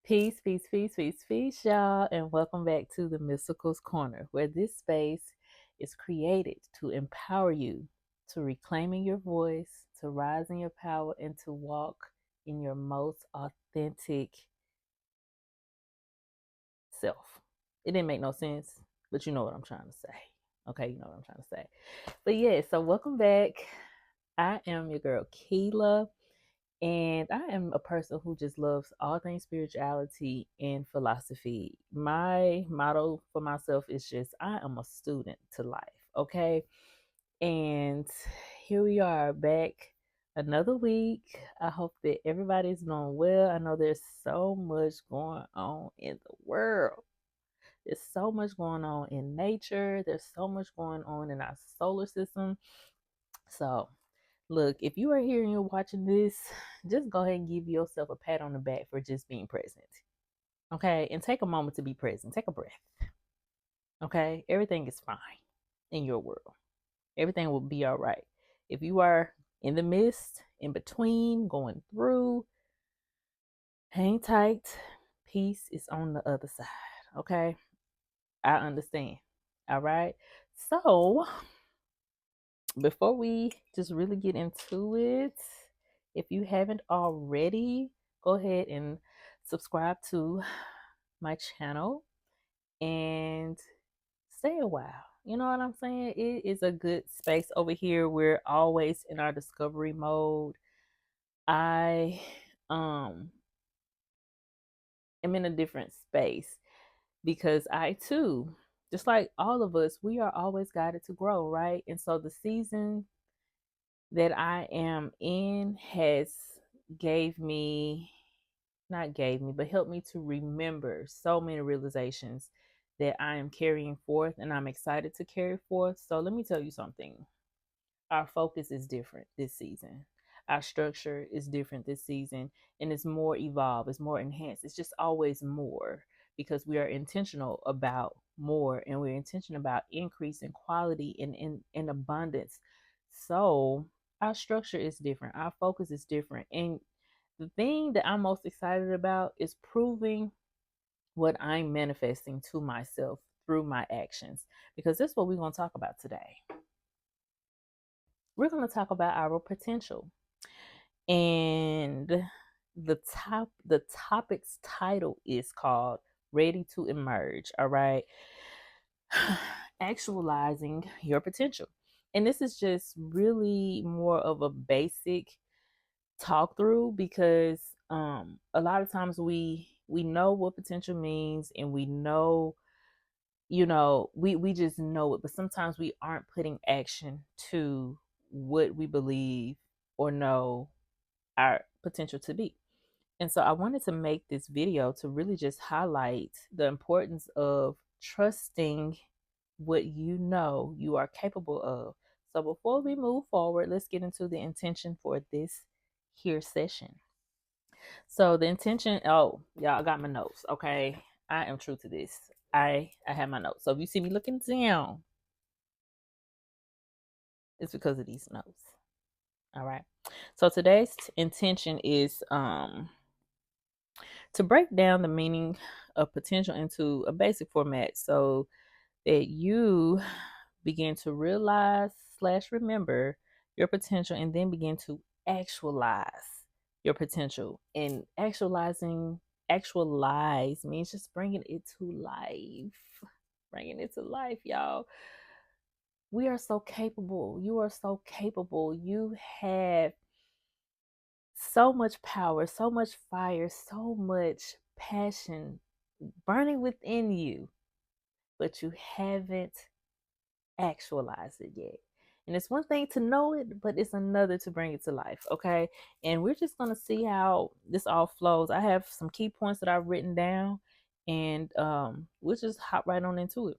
Peace, peace, peace, peace, peace, y'all, and welcome back to the Mystical's Corner, where this space is created to empower you to reclaiming your voice, to rise in your power, and to walk in your most authentic self. It didn't make no sense, but you know what I'm trying to say. Okay, you know what I'm trying to say. But yeah, so welcome back. I am your girl, Keela. And I am a person who just loves all things spirituality and philosophy. My motto for myself is just I am a student to life. Okay. And here we are back another week. I hope that everybody's doing well. I know there's so much going on in the world. There's so much going on in nature. There's so much going on in our solar system. So look, if you are here and you're watching this, just go ahead and give yourself a pat on the back for just being present. Okay? And take a moment to be present. Take a breath. Okay? Everything is fine in your world. Everything will be all right. If you are in the midst, in between, going through, hang tight. Peace is on the other side. Okay? I understand. All right? So, before we just really get into it, if you haven't already, go ahead and subscribe to my channel and stay a while. You know what I'm saying? It is a good space over here. We're always in our discovery mode. I am in a different space because I too, just like all of us, we are always guided to grow, right? And so the season that I am in has gave me, not gave me, but helped me to remember so many realizations that I am carrying forth and I'm excited to carry forth. So let me tell you something. Our focus is different this season. Our structure is different this season and it's more evolved, it's more enhanced. It's just always more because we are intentional about more and we're intentional about increase in quality and in abundance. So our structure is different. Our focus is different. And the thing that I'm most excited about is proving what I'm manifesting to myself through my actions because that's what we're going to talk about today. We're going to talk about our potential. And the topic's title is called Ready to Emerge. All right. Actualizing your potential. And this is just really more of a basic talk through because a lot of times we know what potential means and we know, we just know it, but sometimes we aren't putting action to what we believe or know our potential to be. And so I wanted to make this video to really just highlight the importance of trusting what you know you are capable of. So before we move forward, let's get into the intention for this here session. So the intention, oh, y'all, I got my notes, okay? I am true to this. I have my notes. So if you see me looking down, it's because of these notes. All right. So today's intention is to break down the meaning of potential into a basic format so that you begin to realize slash remember your potential and then begin to actualize your potential. And actualize means just bringing it to life. Bringing it to life, y'all. We are so capable. You are so capable. You have so much power, so much fire, so much passion burning within you, but you haven't actualized it yet. And it's one thing to know it, but it's another to bring it to life. Okay. And we're just going to see how this all flows. I have some key points that I've written down, and we'll just hop right on into it.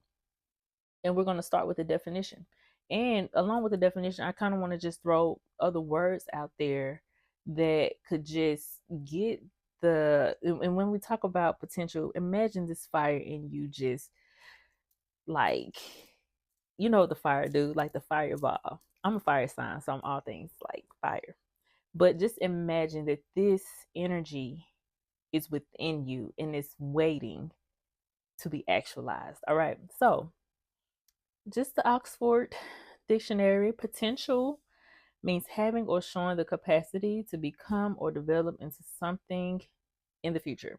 And we're going to start with the definition. And along with the definition, I kind of want to just throw other words out there that could just get and when we talk about potential, imagine this fire in you just like, the fire dude, like the fireball. I'm a fire sign, so I'm all things like fire. But just imagine that this energy is within you and it's waiting to be actualized. All right. So, just the Oxford Dictionary, potential means having or showing the capacity to become or develop into something in the future.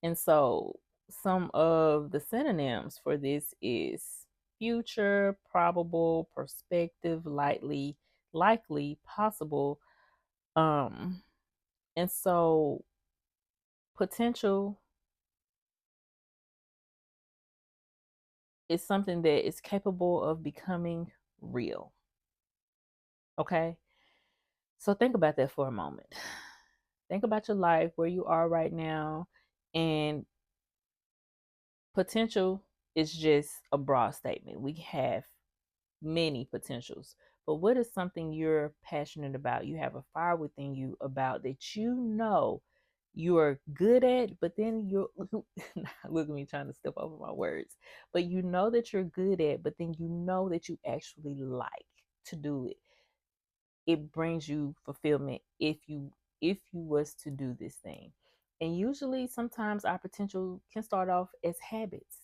And so some of the synonyms for this is future, probable, perspective, likely, possible. Um, and so potential is something that is capable of becoming real. Okay. So think about that for a moment. Think about your life, where you are right now, and potential is just a broad statement. We have many potentials. But what is something you're passionate about? You have a fire within you about that you know you are good at, but then you're look at me trying to step over my words. But you know that you're good at, but then you know that you actually like to do it. It brings you fulfillment if you was to do this thing. And usually sometimes our potential can start off as habits,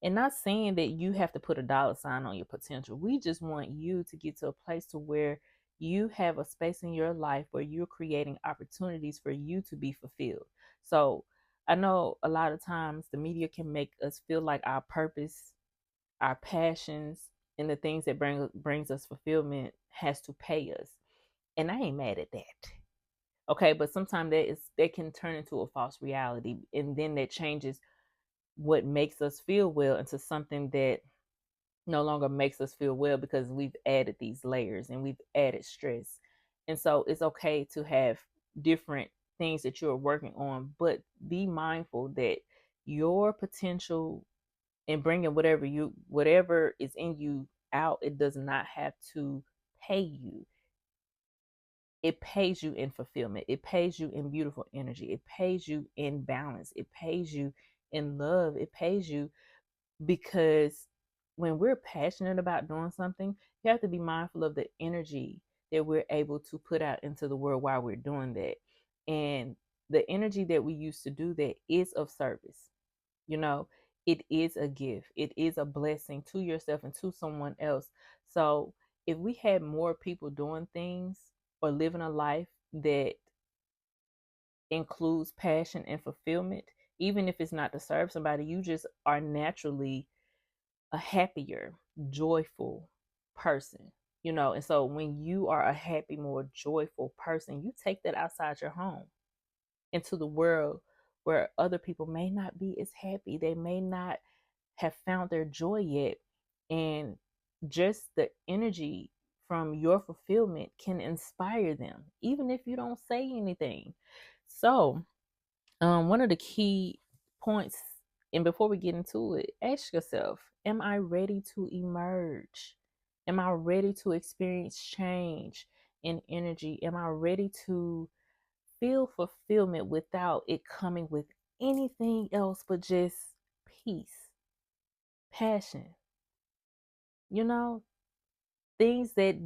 and not saying that you have to put a dollar sign on your potential. We just want you to get to a place to where you have a space in your life where you're creating opportunities for you to be fulfilled. So I know a lot of times the media can make us feel like our purpose, our passions, and the things that brings us fulfillment has to pay us. And I ain't mad at that. Okay, but sometimes that can turn into a false reality, and then that changes what makes us feel well into something that no longer makes us feel well because we've added these layers and we've added stress. And so it's okay to have different things that you're working on, but be mindful that your potential and bringing whatever is in you out, it does not have to pay you. It pays you in fulfillment. It pays you in beautiful energy. It pays you in balance. It pays you in love. It pays you because when we're passionate about doing something, you have to be mindful of the energy that we're able to put out into the world while we're doing that. And the energy that we use to do that is of service. You know, it is a gift, it is a blessing to yourself and to someone else. So if we had more people doing things or living a life that includes passion and fulfillment, even if it's not to serve somebody, you just are naturally a happier, joyful person, you know. And so when you are a happy, more joyful person, you take that outside your home into the world where other people may not be as happy. They may not have found their joy yet. And just the energy from your fulfillment can inspire them, even if you don't say anything. So, one of the key points, and before we get into it, ask yourself, am I ready to emerge? Am I ready to experience change in energy? Am I ready to feel fulfillment without it coming with anything else but just peace, passion, you know, things that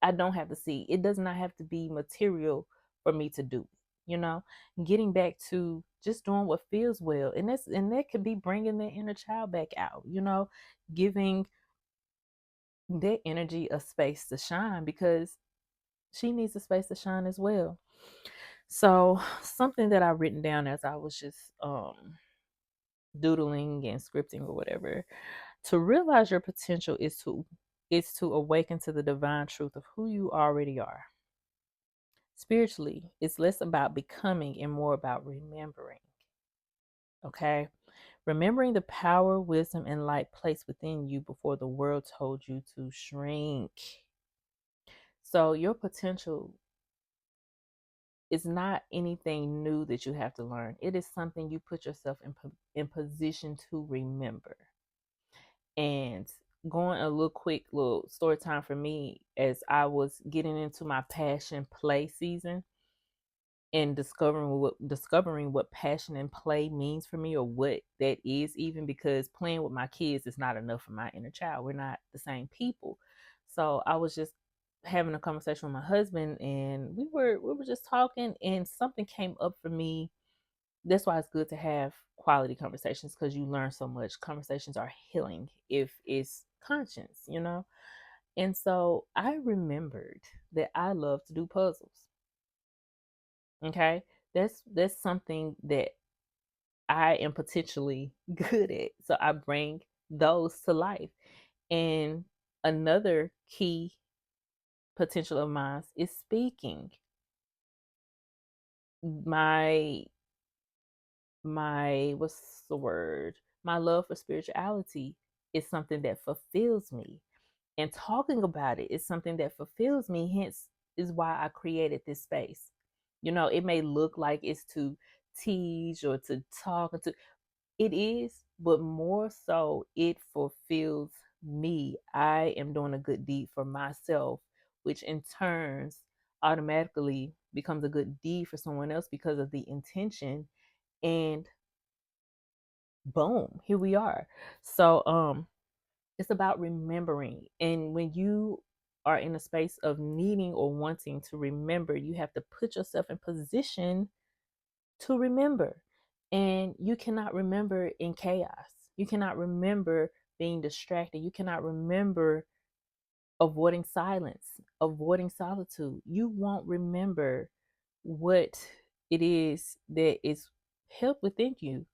I don't have to see. It does not have to be material for me to do it, you know, getting back to just doing what feels well. And that could be bringing the inner child back out, you know, giving that energy a space to shine because she needs a space to shine as well. So something that I've written down as I was just doodling and scripting or whatever, to realize your potential is to awaken to the divine truth of who you already are. Spiritually, it's less about becoming and more about remembering. Okay? Remembering the power, wisdom, and light placed within you before the world told you to shrink. So your potential is not anything new that you have to learn. It is something you put yourself in position to remember. And going a little quick little story time for me as I was getting into my passion play season and discovering what passion and play means for me, or what that is, even because playing with my kids is not enough for my inner child. We're not the same people. So I was just having a conversation with my husband, and we were just talking, and something came up for me that's why it's good to have quality conversations, because you learn so much. Conversations are healing if it's conscience, you know? And so I remembered that I love to do puzzles. Okay. That's something that I am potentially good at. So I bring those to life. And another key potential of mine is speaking. My what's the word? My love for spirituality is something that fulfills me. And talking about it is something that fulfills me, hence is why I created this space. You know, it may look like it's to teach or to talk or to, it is, but more so it fulfills me. I am doing a good deed for myself, which in turns automatically becomes a good deed for someone else because of the intention. And boom, here we are. So it's about remembering. And when you are in a space of needing or wanting to remember, you have to put yourself in position to remember. And you cannot remember in chaos. You cannot remember being distracted. You cannot remember avoiding silence, avoiding solitude. You won't remember what it is that is held within you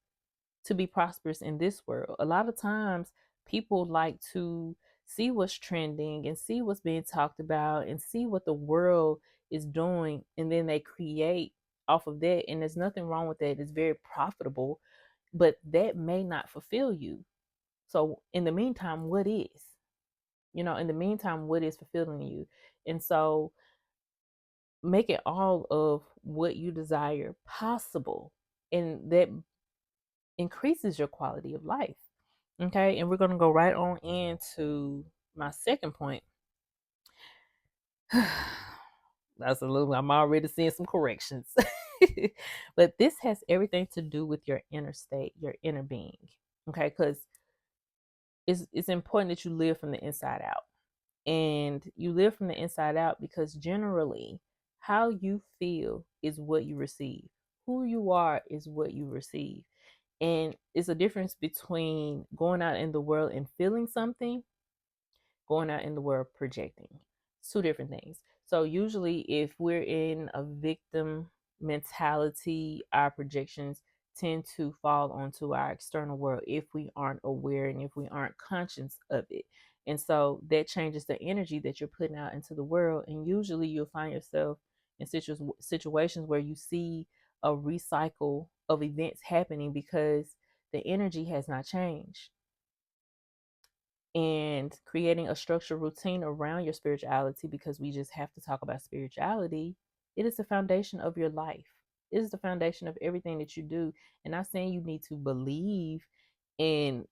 to be prosperous in this world. A lot of times people like to see what's trending and see what's being talked about and see what the world is doing, and then they create off of that. And there's nothing wrong with that. It's very profitable, but that may not fulfill you. So in the meantime, what is? You know, in the meantime, what is fulfilling you? And so make it all of what you desire possible. And that increases your quality of life. Okay, and we're going to go right on into my second point. That's a little, I'm already seeing some corrections. But this has everything to do with your inner state, your inner being. Okay, because it's important that you live from the inside out. And you live from the inside out because generally, how you feel is what you receive. Who you are is what you receive. And it's a difference between going out in the world and feeling something, going out in the world projecting. It's two different things. So usually if we're in a victim mentality, our projections tend to fall onto our external world if we aren't aware and if we aren't conscious of it. And so that changes the energy that you're putting out into the world. And usually you'll find yourself in situations where you see a recycle of events happening because the energy has not changed. And creating a structured routine around your spirituality, because we just have to talk about spirituality, it is the foundation of your life. It is the foundation of everything that you do. And not saying you need to believe in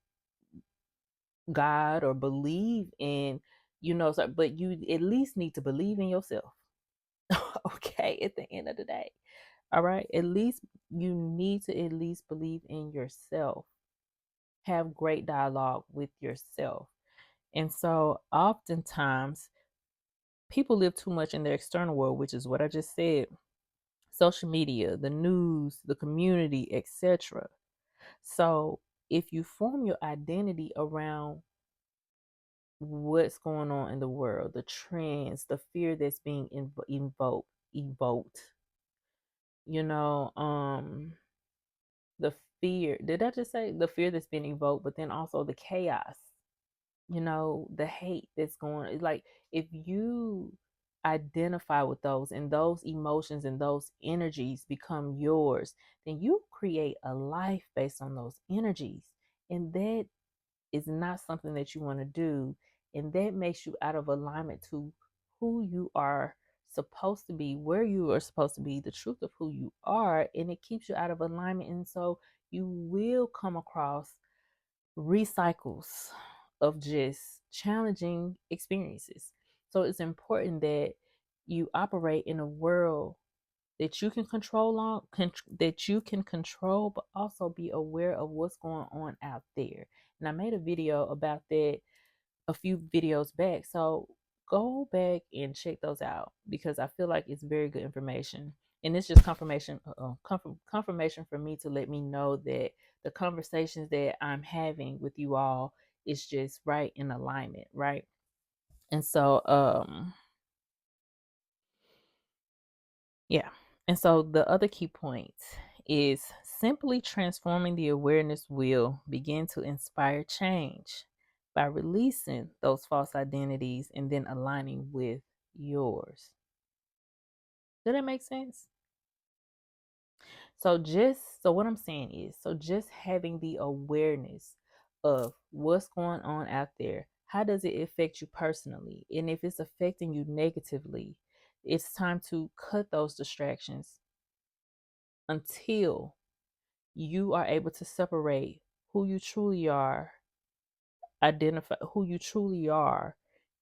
God or believe in, but you at least need to believe in yourself. Okay, at the end of the day. All right. At least you need to at least believe in yourself. Have great dialogue with yourself. And so oftentimes people live too much in their external world, which is what I just said. Social media, the news, the community, etc. So if you form your identity around what's going on in the world, the trends, the fear that's being evoked, you know, the fear, did I just say the fear that's been evoked, but then also the chaos, the hate that's going, like, if you identify with those and those emotions and those energies become yours, then you create a life based on those energies. And that is not something that you want to do. And that makes you out of alignment to who you are supposed to be, where you are supposed to be, the truth of who you are. And it keeps you out of alignment. And so you will come across recycles of just challenging experiences. So it's important that you operate in a world that you can that you can control, but also be aware of what's going on out there. And I made a video about that a few videos back. So go back and check those out because I feel like it's very good information. And it's just confirmation for me to let me know that the conversations that I'm having with you all is just right in alignment, right? And so, yeah. And so the other key point is simply transforming the awareness will begin to inspire change by releasing those false identities and then aligning with yours. Does that make sense? So what I'm saying is, so just having the awareness of what's going on out there, how does it affect you personally? And if it's affecting you negatively, it's time to cut those distractions until you are able to separate who you truly are, identify who you truly are,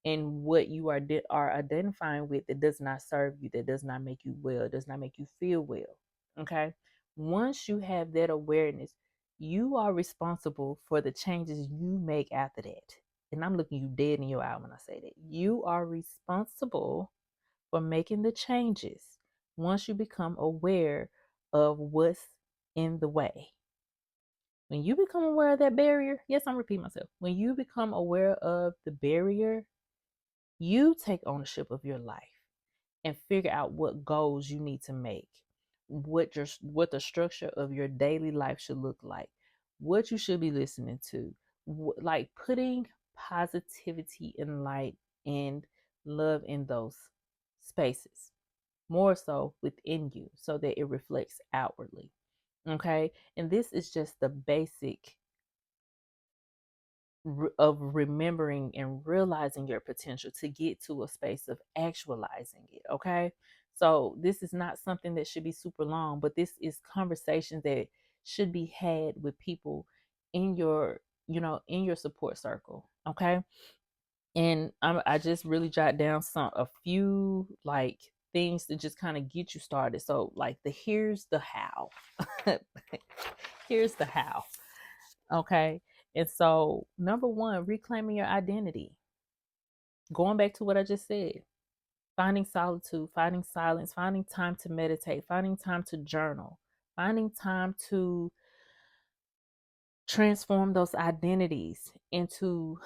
and what you are identifying with that does not serve you, that does not make you well, does not make you feel well. Okay. Once you have that awareness, you are responsible for the changes you make after that. And I'm looking you dead in your eye when I say that. You are responsible for making the changes once you become aware of what's in the way. When you become aware of that barrier, yes, I'm repeating myself. When you become aware of the barrier, you take ownership of your life and figure out what goals you need to make, what the structure of your daily life should look like, what you should be listening to, like putting positivity and light and love in those spaces, more so within you, so that it reflects outwardly. Okay, and this is just the basic of remembering and realizing your potential to get to a space of actualizing it. Okay. So this is not something that should be super long, but this is conversations that should be had with people in your, in your support circle. Okay. And I just really jot down a few like things to just kind of get you started. So like here's the how. Here's the how. Okay. And so, number one, reclaiming your identity. Going back to what I just said, finding solitude, finding silence, finding time to meditate, finding time to journal, finding time to transform those identities into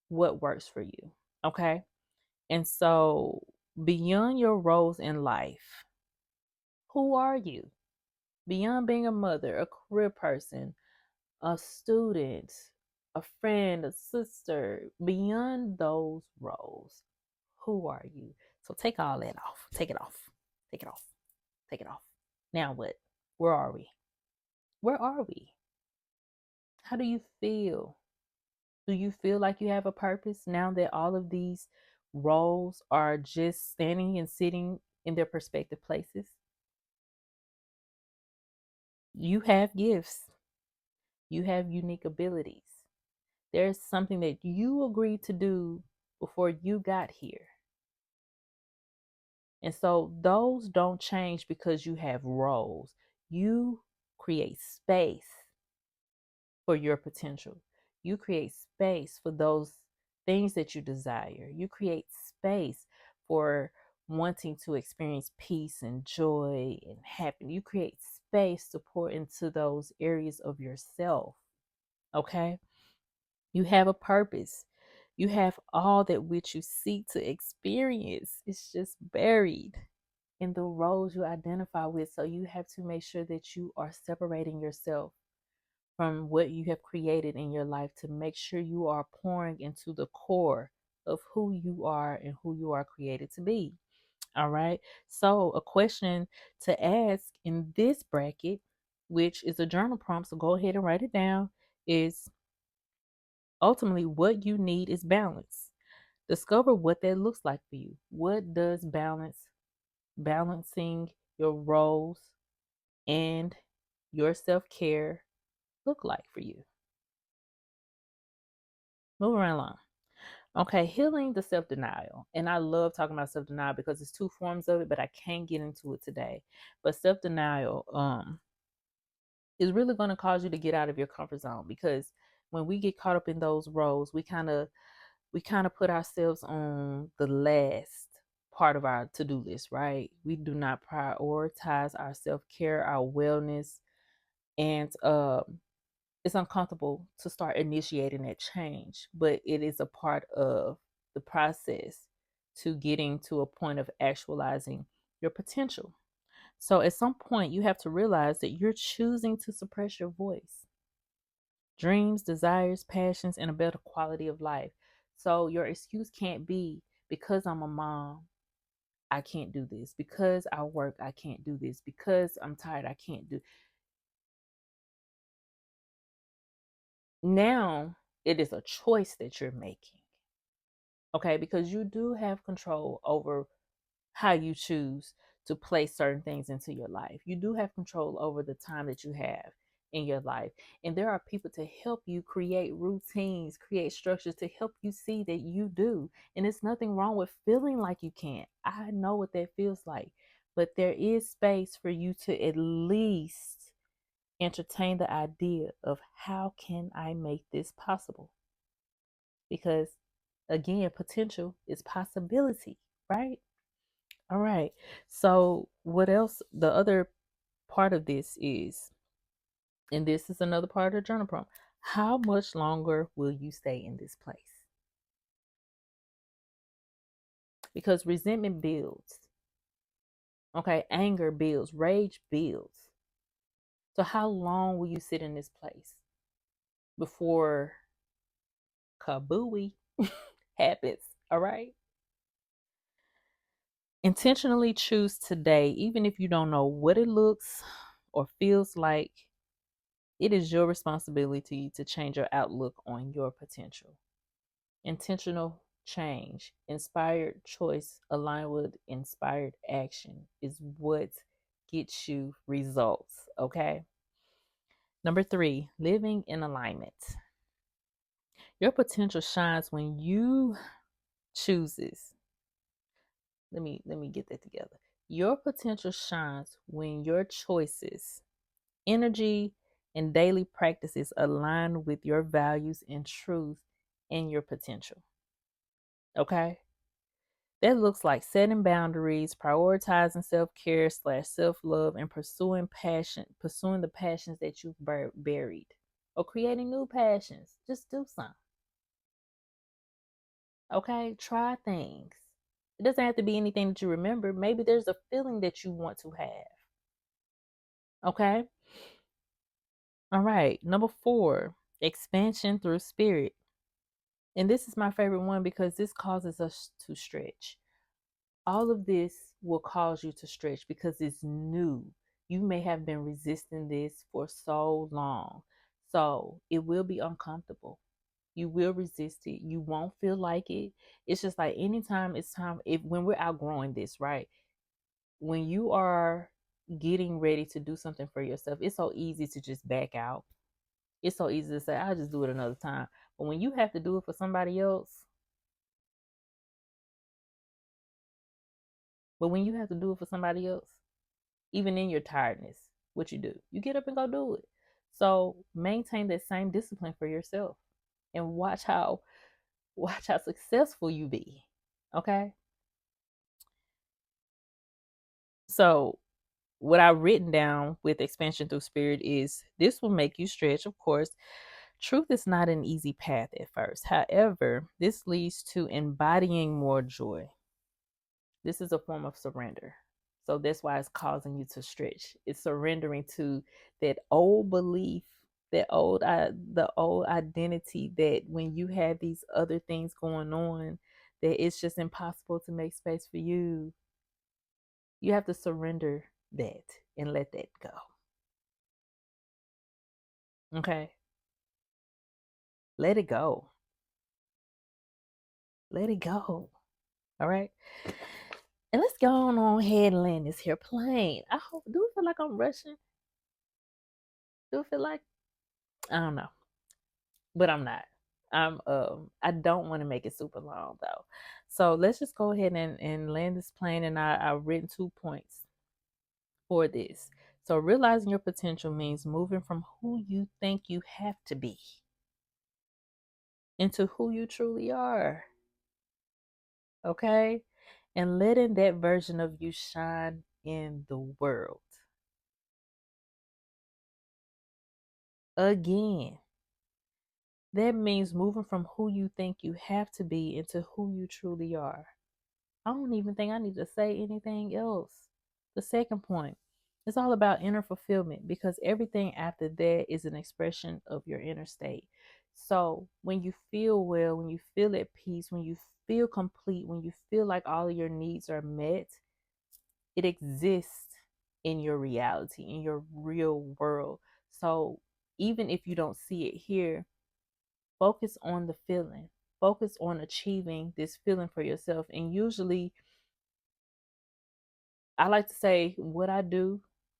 what works for you. Okay. And so, beyond your roles in life, who are you? Beyond being a mother, a career person, a student, a friend, a sister, beyond those roles, who are you? So take all that off. Take it off. Take it off. Take it off. Now what? Where are we? Where are we? How do you feel? Do you feel like you have a purpose now that all of these roles are just standing and sitting in their prospective places? You have gifts. You have unique abilities. There's something that you agreed to do before you got here. And so those don't change because you have roles. You create space for your potential. You create space for those things that you desire. You create space for wanting to experience peace and joy and happiness. You create space to pour into those areas of yourself. Okay? You have a purpose. You have all that which you seek to experience. It's just buried in the roles you identify with. So you have to make sure that you are separating yourself from what you have created in your life to make sure you are pouring into the core of who you are and who you are created to be. All right. So a question to ask in this bracket, which is a journal prompt, so go ahead and write it down, is ultimately what you need is balance. Discover what that looks like for you. What does balancing your roles and your self-care look like for you? Moving right along. Okay, healing the self-denial. And I love talking about self-denial because it's two forms of it, but I can't get into it today. But self-denial is really going to cause you to get out of your comfort zone, because when we get caught up in those roles, we kind of put ourselves on the last part of our to-do list, right? We do not prioritize our self-care, our wellness, and it's uncomfortable to start initiating that change, but it is a part of the process to getting to a point of actualizing your potential. So at some point, you have to realize that you're choosing to suppress your voice, dreams, desires, passions, and a better quality of life. So your excuse can't be because I'm a mom, I can't do this. Because I work, I can't do this. Because I'm tired, I can't do. Now it is a choice that you're making. Okay, because you do have control over how you choose to place certain things into your life. You do have control over the time that you have in your life. And there are people to help you create routines, create structures to help you see that you do. And it's nothing wrong with feeling like you can't. I know what that feels like. But there is space for you to at least entertain the idea of how can I make this possible? Because again, potential is possibility, right? All right. So, what else? The other part of this is, and this is another part of the journal prompt, how much longer will you stay in this place? Because resentment builds, okay? Anger builds, rage builds. So, how long will you sit in this place before kabooey happens? All right. Intentionally choose today, even if you don't know what it looks or feels like. It is your responsibility to change your outlook on your potential. Intentional change, inspired choice, aligned with inspired action is what gets you results. Okay. Number 3, living in alignment. Your potential shines when you chooses. Let me get that together. Your potential shines when your choices, energy, and daily practices align with your values and truth and your potential. Okay? That looks like setting boundaries, prioritizing self-care slash self-love, and pursuing the passions that you've buried, or creating new passions. Just do something. Okay? Try things. It doesn't have to be anything that you remember. Maybe there's a feeling that you want to have. Okay? All right. Number 4, expansion through spirit. And this is my favorite one because this causes us to stretch. All of this will cause you to stretch because it's new. You may have been resisting this for so long. So it will be uncomfortable. You will resist it. You won't feel like it. It's just like anytime it's time, if when we're outgrowing this, right? When you are getting ready to do something for yourself, it's so easy to just back out. It's so easy to say, I'll just do it another time. But when you have to do it for somebody else, even in your tiredness, what you do, you get up and go do it. So maintain that same discipline for yourself and watch how successful you be. Okay. So what I've written down with expansion through spirit is this will make you stretch, of course. Truth is not an easy path at first. However, this leads to embodying more joy. This is a form of surrender. So that's why it's causing you to stretch. It's surrendering to that old belief, the old identity that when you have these other things going on, that it's just impossible to make space for you. You have to surrender that and let that go. Okay? Let it go. Let it go. All right? And let's go on ahead and land this here plane. Do it feel like I'm rushing? Do it feel like I don't know. But I'm not. I don't want to make it super long though. So let's just go ahead and land this plane, and I've written 2 points for this. So realizing your potential means moving from who you think you have to be into who you truly are. Okay? and letting that version of you shine in the world. Again, that means moving from who you think you have to be into who you truly are. I don't even think I need to say anything else. The second point, it's all about inner fulfillment because everything after that is an expression of your inner state. So when you feel well, when you feel at peace, when you feel complete, when you feel like all of your needs are met, it exists in your reality, in your real world. So even if you don't see it here, focus on the feeling, focus on achieving this feeling for yourself. And usually, I like to say what I do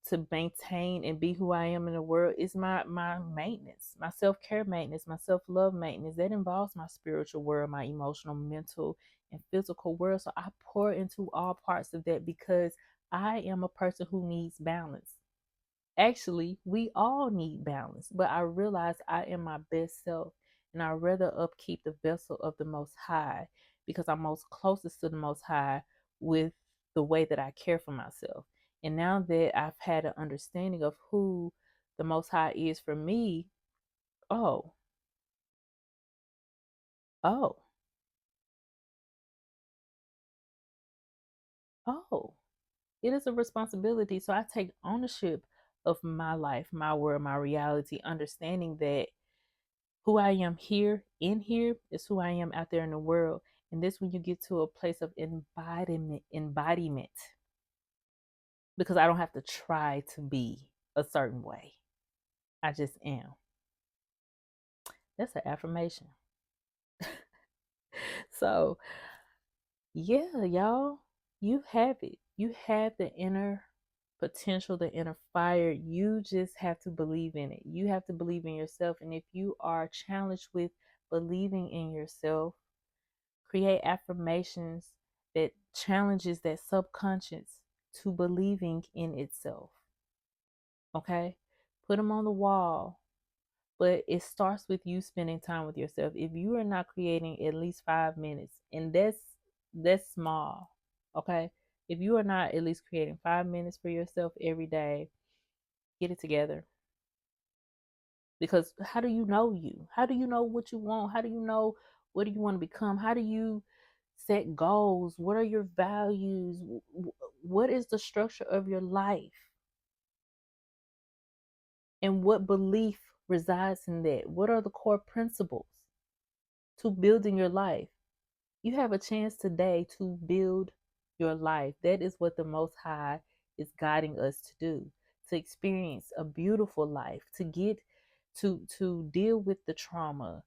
to maintain and be who I am in the world is my maintenance, my self-care maintenance, my self-love maintenance. That involves my spiritual world, my emotional, mental, and physical world. So I pour into all parts of that because I am a person who needs balance. Actually, we all need balance, but I realize I am my best self and I rather upkeep the vessel of the Most High because I'm most closest to the Most High with the way that I care for myself. And now that I've had an understanding of who the Most High is for me, oh, oh, oh, it is a responsibility. So I take ownership of my life, my world, my reality, understanding that who I am here in here is who I am out there in the world. And this when you get to a place of embodiment, because I don't have to try to be a certain way. I just am. That's an affirmation. So yeah, y'all, you have it. You have the inner potential, the inner fire. You just have to believe in it. You have to believe in yourself. And if you are challenged with believing in yourself, create affirmations that challenges that subconscious to believing in itself. Okay? Put them on the wall. But it starts with you spending time with yourself. If you are not creating at least 5 minutes, and that's small, okay? If you are not at least creating 5 minutes for yourself every day, get it together. Because how do you know you? How do you know what you want? How do you know what do you want to become? How do you set goals? What are your values? What is the structure of your life? And what belief resides in that? What are the core principles to building your life? You have a chance today to build your life. That is what the Most High is guiding us to do, to experience a beautiful life, to get to deal with the trauma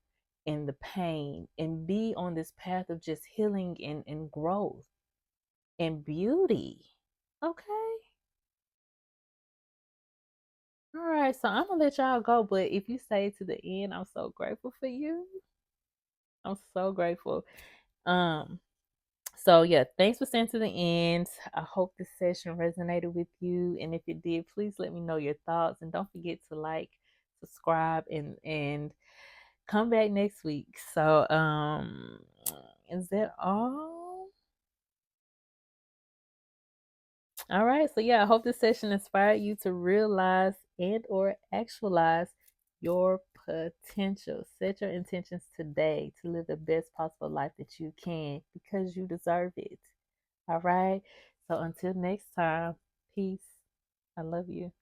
and the pain and be on this path of just healing and growth and beauty. Okay. All right. So I'm gonna let y'all go. But if you stay to the end, I'm so grateful for you. I'm so grateful. Um, so yeah, thanks for staying to the end. I hope this session resonated with you. And if it did, please let me know your thoughts. And don't forget to like, subscribe, and come back next week. So is that all? All right. So yeah, I hope this session inspired you to realize and or actualize your potential. Set your intentions today to live the best possible life that you can because you deserve it. All right. So until next time, peace. I love you.